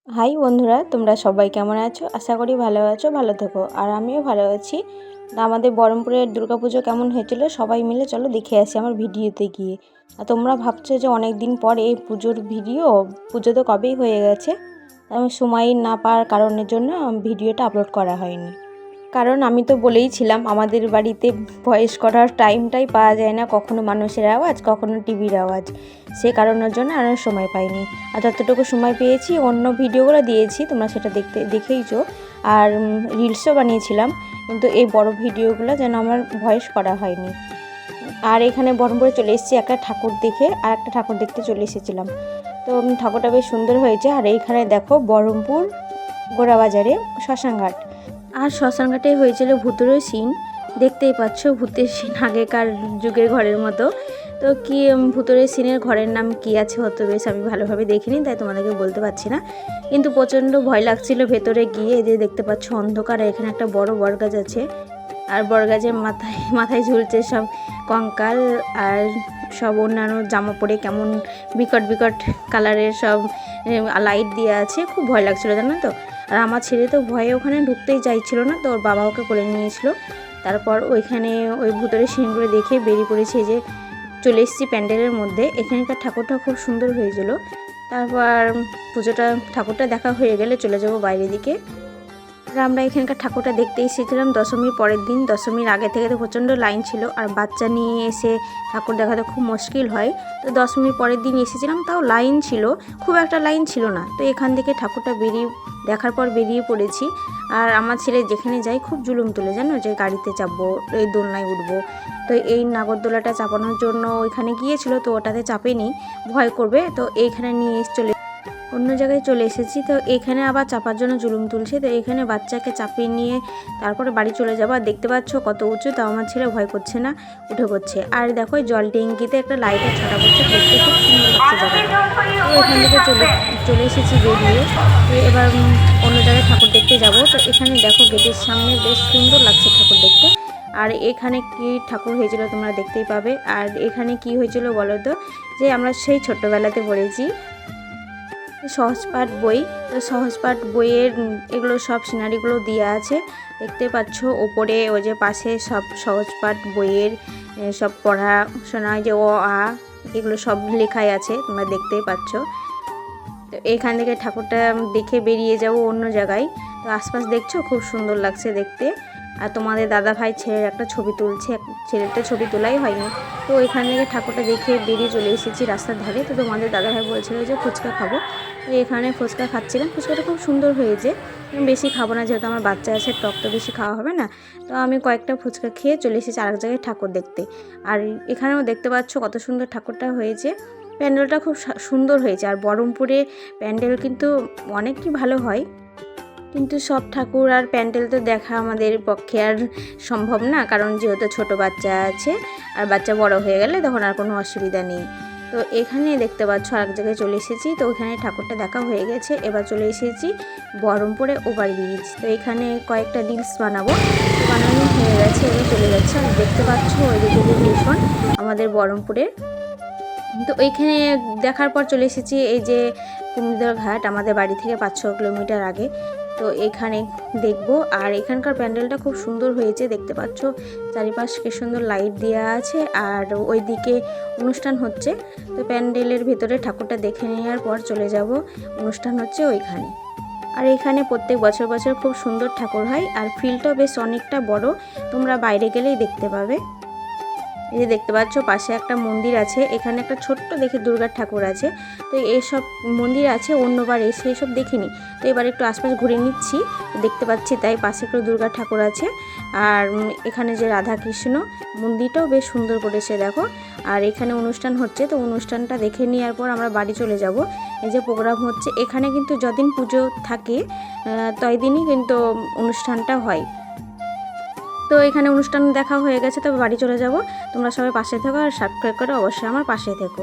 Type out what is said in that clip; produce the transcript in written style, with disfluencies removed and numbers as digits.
High বন্ধুরা, তোমরা সবাই কেমন আছো? আশা করি ভালো আছো, ভালো থেকো। আর আমিও ভালো আছি। আমাদের বহরমপুরের দুর্গাপুজো কেমন হয়েছিল সবাই মিলে চলো দেখে আসি আমার ভিডিওতে গিয়ে। আর তোমরা ভাবছো যে অনেক দিন পরে এই পুজোর ভিডিও, পুজো তো কবেই হয়ে গেছে, আমি সময় না পাওয়ার কারণের জন্য ভিডিওটা আপলোড করা হয়নি। কারণ আমি তো বলেইছিলাম আমাদের বাড়িতে ভয়েস করার টাইমটাই পাওয়া যায় না, কখনো মানুষের আওয়াজ কখনো টিভির আওয়াজ, সে কারণের জন্য আর সময় পাইনি। আর যতটুকু সময় পেয়েছি অন্য ভিডিওগুলো দিয়েছি, তোমরা সেটা দেখেইছো। আর রিলসও বানিয়েছিলাম, কিন্তু এই বড় ভিডিওগুলো যেন আমার ভয়েস করা হয়নি। আর এখানে বহরমপুরে চলে এসেছি একটা ঠাকুর দেখে, আর একটা ঠাকুর দেখতে চলে এসেছিলাম। তো ঠাকুরটা বেশ সুন্দর হয়েছে। আর এইখানে দেখো বহরমপুর গোড়াবাজারে শ্মশানঘাট, আর শ্মশানঘাটে হয়েছিল ভূতেরও সিন, দেখতেই পাচ্ছ ভূতের সিন আগেকার যুগের ঘরের মতো। তো কি ভূতের সিনের ঘরের নাম কি আছে হয়তো বেশ আমি ভালোভাবে দেখিনি, তাই তোমাদেরকে বলতে পারছি না। কিন্তু প্রচণ্ড ভয় লাগছিল ভেতরে গিয়ে। যে দেখতে পাচ্ছ অন্ধকার, এখানে একটা বড় বটগাছ আছে, আর বটগাছের মাথায় মাথায় ঝুলছে সব কঙ্কাল, আর সব অন্যান্য জামা পরে কেমন বিকট বিকট কালারের সব লাইট দিয়ে আছে। খুব ভয় লাগছিল জানো তো। আর আমার ছেলে তো ভয়ে ওখানে ঢুকতেই চাইছিল না, তো ওর বাবা ওকে কোলে নিয়েছিল। তারপর ওইখানে ওই ভূতের সিনগুলো দেখে বেরিয়ে পড়েছে, যে চলে এসেছি প্যান্ডেলের মধ্যে। এখানকার ঠাকুরটা খুব সুন্দর হয়েছিল। তারপর ঠাকুরটা দেখা হয়ে গেলে চলে যাব বাইরের দিকে। আর আমরা এখানকার ঠাকুরটা দেখতে এসেছিলাম দশমীর পরের দিন। দশমীর আগে থেকে তো প্রচণ্ড লাইন ছিল, আর বাচ্চা নিয়ে এসে ঠাকুর দেখাতে খুব মুশকিল হয়। তো দশমীর পরের দিন এসেছিলাম, তাও লাইন ছিল, খুব একটা লাইন ছিল না। তো এখান থেকে ঠাকুরটা দেখার পর বেরিয়ে পড়েছি। আর আমার ছেলে যেখানে যাই খুব জুলুম তুলে, জানো, যে গাড়িতে চাপবো, এই দোলনায় উঠবো। তো এই নাগরদোলাটা চাপানোর জন্য ওইখানে গিয়েছিল, তো ওটাতে চাপেনি, ভয় করবে। তো এইখানে নিয়ে অন্য জায়গায় চলে এসেছি। তো এখানে আবার চাপার জন্য জুলুম তুলছে। তো এখানে বাচ্চাকে চাপিয়ে নিয়ে তারপরে বাড়ি চলে যাবো। আর দেখতে পাচ্ছ কত উঁচু, তাও আমার ছেলে ভয় করছে না, উঠে পড়ছে। আর দেখো জল ট্যাঙ্কিতে একটা লাইটের ছটা পড়ছে, দেখতে খুব সুন্দর লাগছে জায়গাটা। তো এখান থেকে চলে এসেছি বেরিয়ে। তো এবার অন্য জায়গায় ঠাকুর দেখতে যাব। তো এখানে দেখো গেটের সামনে বেশ সুন্দর লাগছে ঠাকুর দেখতে। আর এখানে কি ঠাকুর হয়েছিল তোমরা দেখতেই পাবে। আর এখানে কি হয়েছিল বলো তো, যে আমরা সেই ছোট্টবেলাতে পড়েছি সহজপাঠ বই। তো সহজপাঠ বইয়ের এগুলো সব সিনারিগুলো দেওয়া আছে, দেখতে পাচ্ছ ওপরে। ওই যে পাশে সব সহজপাঠ বইয়ের সব পড়াশোনা, যে অ আ এগুলো সব লেখাই আছে, তোমরা দেখতেই পাচ্ছ। তো এখান থেকে ঠাকুরটা দেখে বেরিয়ে যাব অন্য জায়গায়। তো আশপাশ দেখছো খুব সুন্দর লাগছে দেখতে। আর তোমাদের দাদা ভাই ছেলের একটা ছবি তুলছে, ছেলেরটা ছবি তোলাই হয়নি। তো ওইখান থেকে ঠাকুরটা দেখে বেরিয়ে চলে এসেছি রাস্তার ধারে। তো তোমাদের দাদা ভাই বলছিল যে ফুচকা খাবো, তো এখানে ফুচকা খাচ্ছিলাম। ফুচকাটা খুব সুন্দর হয়েছে, বেশি খাবো না, যেহেতু আমার বাচ্চা আছে, টক তো বেশি খাওয়া হবে না। তো আমি কয়েকটা ফুচকা খেয়ে চলে এসেছি আরেক জায়গায় ঠাকুর দেখতে। আর এখানেও দেখতে পাচ্ছ কত সুন্দর ঠাকুরটা হয়েছে, প্যান্ডেলটা খুব সুন্দর হয়েছে। আর বহরমপুরে প্যান্ডেল কিন্তু অনেকই ভালো হয়, কিন্তু সব ঠাকুর আর প্যান্ডেল তো দেখা আমাদের পক্ষে আর সম্ভব না, কারণ যেহেতু ছোট বাচ্চা আছে, আর বাচ্চা বড় হয়ে গেলে তখন আর কোনো অসুবিধা নেই। তো এখানে দেখতে পাচ্ছ আরেক জায়গায় চলে এসেছি। তো ওখানে ঠাকুরটা দেখা হয়ে গেছে, এবার চলে এসেছি বহরমপুরে ওভারব্রিজ। তো এখানে কয়েকটা রিলস বানানো হয়ে গেছে, এবার চলে যাচ্ছে। আর দেখতে পাচ্ছ ওই দিকে স্টেশন আমাদের বহরমপুরের। তো ওইখানে দেখার পর চলে এসেছি এই যে কুমুদর ঘাট, আমাদের বাড়ি থেকে 5-6 কিলোমিটার আগে। তো এখানে দেখব। আর এখানকার প্যান্ডেলটা খুব সুন্দর হয়েছে, দেখতে পাচ্ছ চারিপাশ কি সুন্দর লাইট দেওয়া আছে, আর ওইদিকে অনুষ্ঠান হচ্ছে। তো প্যান্ডেলের ভেতরে ঠাকুরটা দেখে নেওয়ার পর চলে যাব, অনুষ্ঠান হচ্ছে ওইখানে। আর এখানে প্রত্যেক বছর বছর খুব সুন্দর ঠাকুর হয়, আর ফিল্ডটাও বেশ অনেকটা বড়, তোমরা বাইরে গেলেই দেখতে পাবে। এই যে দেখতে পাচ্ছ পাশে একটা মন্দির আছে, এখানে একটা ছোট্ট দেখে দুর্গার ঠাকুর আছে। তো এইসব মন্দির আছে, অন্যবার এসে এসব দেখিনি, তো এবার একটু আশপাশ ঘুরে নিচ্ছি, দেখতে পাচ্ছি তাই পাশে একটু দুর্গার ঠাকুর আছে। আর এখানে যে রাধা কৃষ্ণ মন্দিরটাও বেশ সুন্দর করেছে দেখো। আর এখানে অনুষ্ঠান হচ্ছে, তো অনুষ্ঠানটা দেখে নেওয়ার পর আমরা বাড়ি চলে যাব। এই যে প্রোগ্রাম হচ্ছে এখানে, কিন্তু যদিন পুজো থাকে তয় দিনই কিন্তু অনুষ্ঠানটা হয়। তো এখানে অনুষ্ঠান দেখা হয়ে গেছে, তবে বাড়ি চলে যাব। তোমরা সবাই পাশে থেকো, আর সাবস্ক্রাইব করে অবশ্যই আমার পাশে থেকো।